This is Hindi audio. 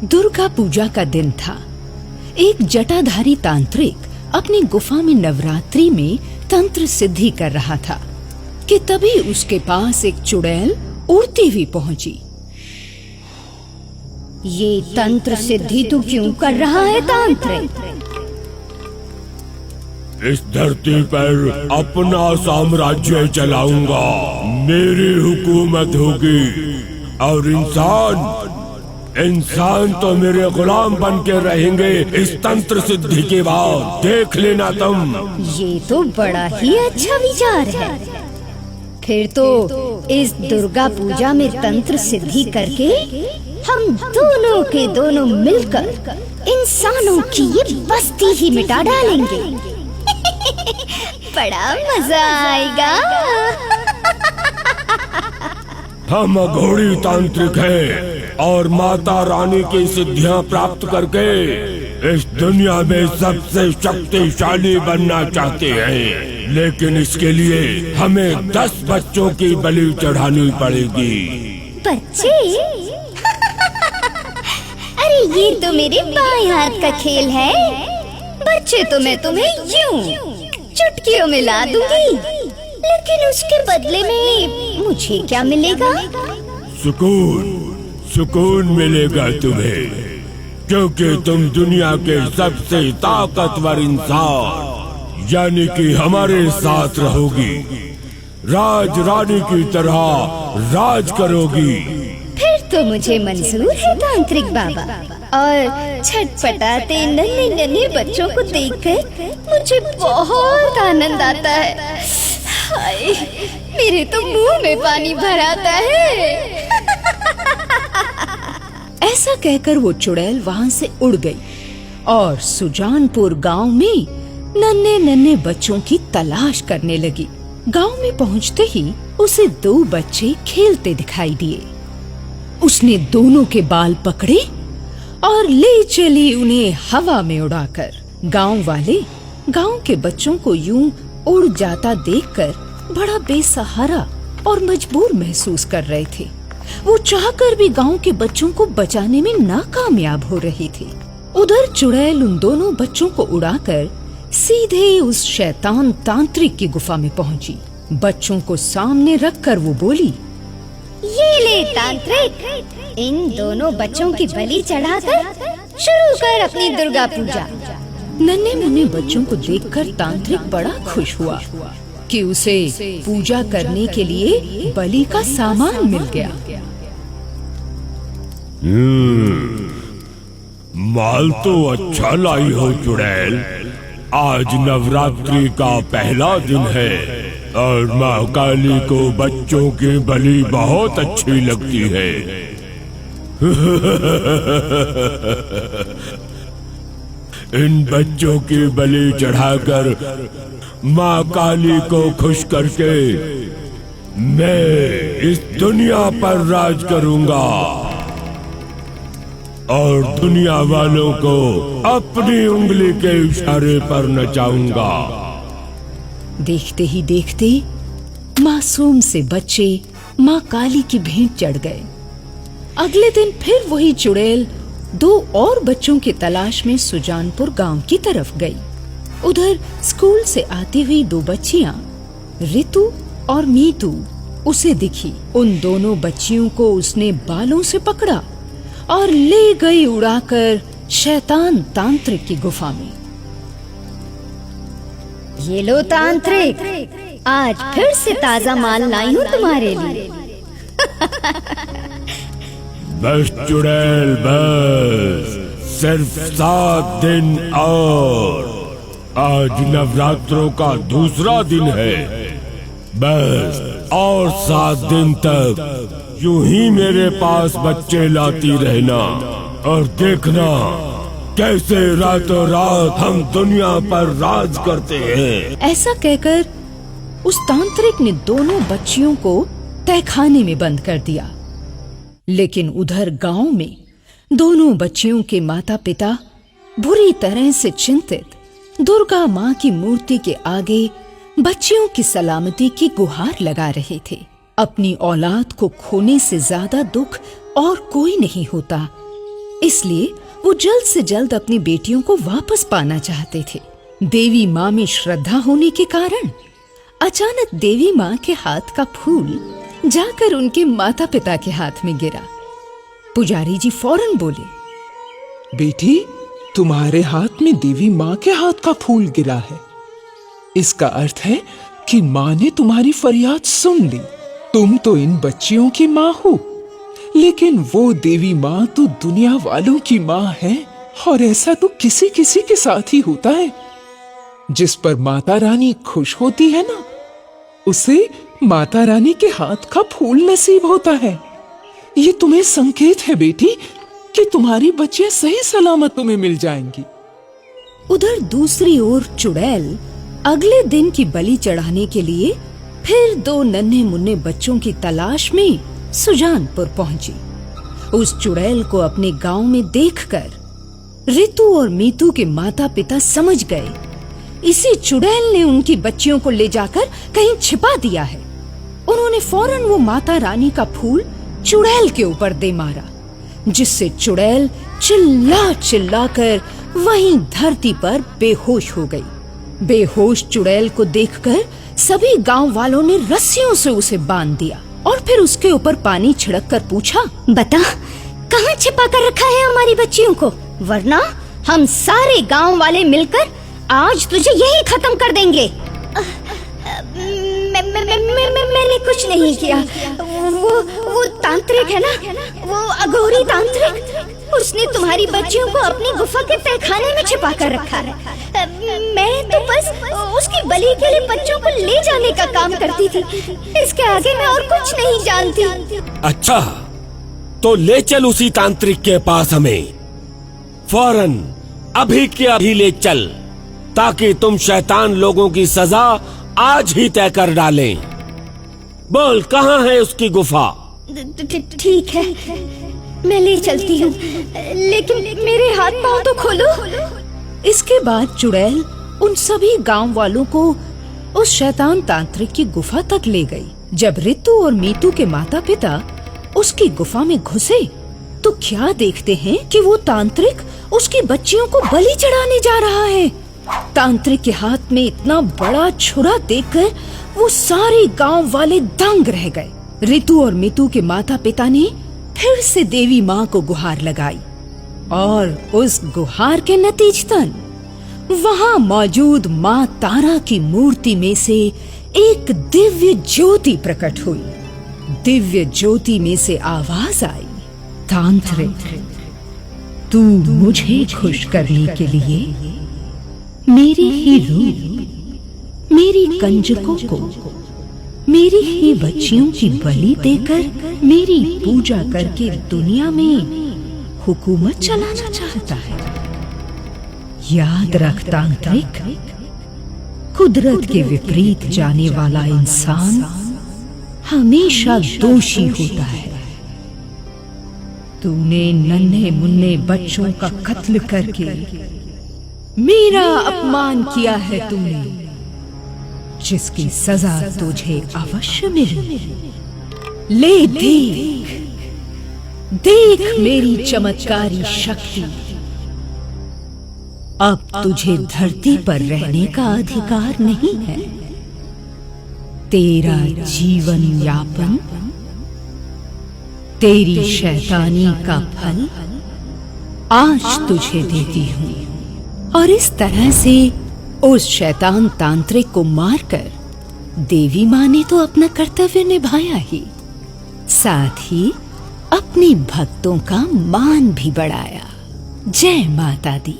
दुर्गा पूजा का दिन था। एक जटाधारी तांत्रिक अपनी गुफा में नवरात्रि में तंत्र सिद्धि कर रहा था कि तभी उसके पास एक चुड़ैल उड़ती हुई पहुंची। ये तंत्र सिद्धि तू क्यों कर रहा है तांत्रिक? इस धरती पर अपना साम्राज्य चलाऊंगा, मेरी हुकूमत होगी और इंसान तो मेरे गुलाम बन के रहेंगे इस तंत्र सिद्धि के बाद, देख लेना तुम। ये तो बड़ा ही अच्छा विचार है। फिर तो इस दुर्गा पूजा में तंत्र सिद्धि करके हम दोनों के दोनों मिलकर इंसानों की ये बस्ती ही मिटा डालेंगे। बड़ा मजा आएगा। हम अघोरी तांत्रिक हैं और माता रानी की सिद्धियां प्राप्त करके इस दुनिया में सबसे शक्तिशाली बनना चाहते हैं, लेकिन इसके लिए हमें 10 बच्चों की बलि चढ़ानी पड़ेगी। बच्चे? अरे ये तो मेरे बाएं हाथ का खेल है। बच्चे तो मैं तुम्हें यूं चुटकियों में ला दूंगी, लेकिन उसके बदले में मुझे क्या मिलेगा? सुकून मिलेगा तुम्हें, क्योंकि तुम दुनिया के सबसे ताकतवर इंसान यानी कि हमारे साथ रहोगी, राज रानी की तरह राज करोगी। फिर तो मुझे मंजूर है तांत्रिक बाबा। और छटपटाते नन्हे नन्हे बच्चों को देखकर मुझे बहुत आनंद आता है। हाय, मेरे तो मुंह में पानी भर आता है। ऐसा कहकर वो चुड़ैल वहां से उड़ गई और सुजानपुर गांव में नन्हे नन्हे बच्चों की तलाश करने लगी। गांव में पहुंचते ही उसे 2 बच्चे खेलते दिखाई दिए। उसने दोनों के बाल पकड़े और ले चली उन्हें हवा में उड़ाकर। गांव वाले गांव के बच्चों को यूं उड़ जाता देखकर बड़ा बेसहारा और मजबूर महसूस कर रहे थे। वो चाहकर भी गांव के बच्चों को बचाने में नाकामयाब हो रही थी। उधर चुड़ैल उन दोनों बच्चों को उड़ाकर सीधे उस शैतान तांत्रिक की गुफा में पहुंची। बच्चों को सामने रखकर वो बोली, ये ले तांत्रिक, इन दोनों बच्चों की बलि चढ़ाकर शुरू कर अपनी दुर्गा पूजा। नन्हे मुन्ने बच्चों को देखकर तांत्रिक बड़ा खुश हुआ कि उसे पूजा करने के लिए बलि का सामान मिल गया। माल तो अच्छा लाई हो चुड़ैल। आज नवरात्रि का पहला दिन है और माँ काली को बच्चों की बलि बहुत अच्छी लगती है। इन बच्चों की बलि चढ़ाकर माँ काली को खुश करके मैं इस दुनिया पर राज करूंगा और दुनिया वालों को अपनी उंगली के इशारे पर नचाऊंगा। देखते ही देखते मासूम से बच्चे माँ काली की भेंट चढ़ गए। अगले दिन फिर वही चुड़ैल 2 और बच्चों की तलाश में सुजानपुर गांव की तरफ गई। उधर स्कूल से आती हुई 2 बच्चियां रितु और मीतू उसे दिखी। उन दोनों बच्चियों को उसने बालों से पकड़ा और ले गई उड़ाकर शैतान तांत्रिक की गुफा में। ये लो तांत्रिक, आज फिर से ताजा माल लाई हूँ तुम्हारे लिए। बस चुड़ैल बस, सिर्फ 7 दिन और। आज नवरात्रों का दूसरा दिन है। बस और 7 दिन तक यूं ही मेरे पास बच्चे लाती रहना और देखना कैसे रातों रात हम दुनिया पर राज करते हैं। ऐसा कहकर उस तांत्रिक ने दोनों बच्चियों को तहखाने में बंद कर दिया। लेकिन उधर गांव में दोनों बच्चियों के माता पिता बुरी तरह से चिंतित दुर्गा माँ की मूर्ति के आगे बच्चियों की सलामती की गुहार लगा रहे थे। अपनी औलाद को खोने से ज्यादा दुख और कोई नहीं होता इसलिए वो जल्द से जल्द अपनी बेटियों को वापस पाना चाहते थे। देवी माँ में श्रद्धा होने के कारण अचानक देवी माँ के हाथ का फूल जाकर उनके माता पिता के हाथ में गिरा। पुजारी जी फौरन बोले, बेटी, तुम्हारे हाथ में देवी माँ के हाथ का फूल गिरा है। इसका अर्थ है कि माँ ने तुम्हारी फरियाद सुन ली। तुम तो इन बच्चियों की माँ हो, लेकिन वो देवी माँ तो दुनिया वालों की माँ है। और ऐसा तो किसी किसी के साथ ही होता है। जिस पर माता रानी खुश होती है ना, उसे माता रानी के हाथ का फूल नसीब होता है। ये तुम्हें संकेत है बेटी कि तुम्हारी बच्चियां सही सलामत तुम्हें मिल जाएंगी। उधर दूसरी ओर चुड़ैल अगले दिन की बलि चढ़ाने के लिए फिर 2 नन्हे मुन्ने बच्चों की तलाश में सुजानपुर पहुंची। उस चुड़ैल को अपने गांव में देखकर रितु और मीतू के माता पिता समझ गए, इसी चुड़ैल ने उनकी बच्चियों को ले जाकर कहीं छिपा दिया है। उन्होंने फौरन वो माता रानी का फूल चुड़ैल के ऊपर दे मारा, जिससे चुड़ैल चिल्ला चिल्ला कर वहीं धरती पर बेहोश हो गई। बेहोश चुड़ैल को देखकर सभी गांव वालों ने रस्सियों से उसे बांध दिया और फिर उसके ऊपर पानी छिड़क कर पूछा, बता, कहाँ छिपा कर रखा है हमारी बच्चियों को, वरना हम सारे गांव वाले मिलकर आज तुझे यही खत्म कर देंगे। मैंने कुछ नहीं किया। वो तांत्रिक है ना, वो अघोरी तांत्रिक, उसने तुम्हारी बच्चियों को अपनी गुफा के तहखाने में छिपा कर रखा है। मैं तो बस उसकी बलि के लिए बच्चों को ले जाने का काम करती थी। इसके आगे मैं और कुछ नहीं जानती। अच्छा, तो ले चल उसी तांत्रिक के पास हमें, फौरन अभी के अभी ले चल, ताकि तुम शैतान लोगों की सजा आज ही तय कर डालें। बोल, कहाँ है उसकी गुफा? ठीक है, मैं ले चलती हूँ, लेकिन मेरे हाथ पाँव तो खोलो। इसके बाद चुड़ैल उन सभी गांव वालों को उस शैतान तांत्रिक की गुफा तक ले गई। जब रितु और मीतू के माता पिता उसकी गुफा में घुसे तो क्या देखते हैं कि वो तांत्रिक उसकी बच्चियों को बलि चढ़ाने जा रहा है। तांत्रिक के हाथ में इतना बड़ा छुरा देखकर वो सारे गांव वाले दंग रह गए। रितु और मीतू के माता पिता ने फिर से देवी माँ को गुहार लगाई और उस गुहार के नतीजतन वहाँ मौजूद माँ तारा की मूर्ति में से एक दिव्य ज्योति प्रकट हुई। दिव्य ज्योति में से आवाज आई, तांत्रिक, तू मुझे खुश करने के लिए मेरे ही रूप, मेरी कंजकों को, मेरी ही बच्चियों की बलि देकर मेरी पूजा करके दुनिया में हुकूमत चलाना चाहता है। याद रख तांत्रिक, कुदरत के विपरीत जाने वाला इंसान हमेशा दोषी होता है। तूने नन्हे मुन्ने बच्चों का कत्ल करके मेरा अपमान किया है तूने, जिसकी सजा तुझे अवश्य मिलेगी। ले देख, देख मेरी चमत्कारी शक्ति। अब तुझे धरती पर रहने का अधिकार नहीं है। तेरा जीवन यापन, तेरी शैतानी का फल आज तुझे देती हूँ। और इस तरह से उस शैतान तांत्रिक को मारकर देवी माँ ने तो अपना कर्तव्य निभाया ही, साथ ही अपने भक्तों का मान भी बढ़ाया। जय माता दी।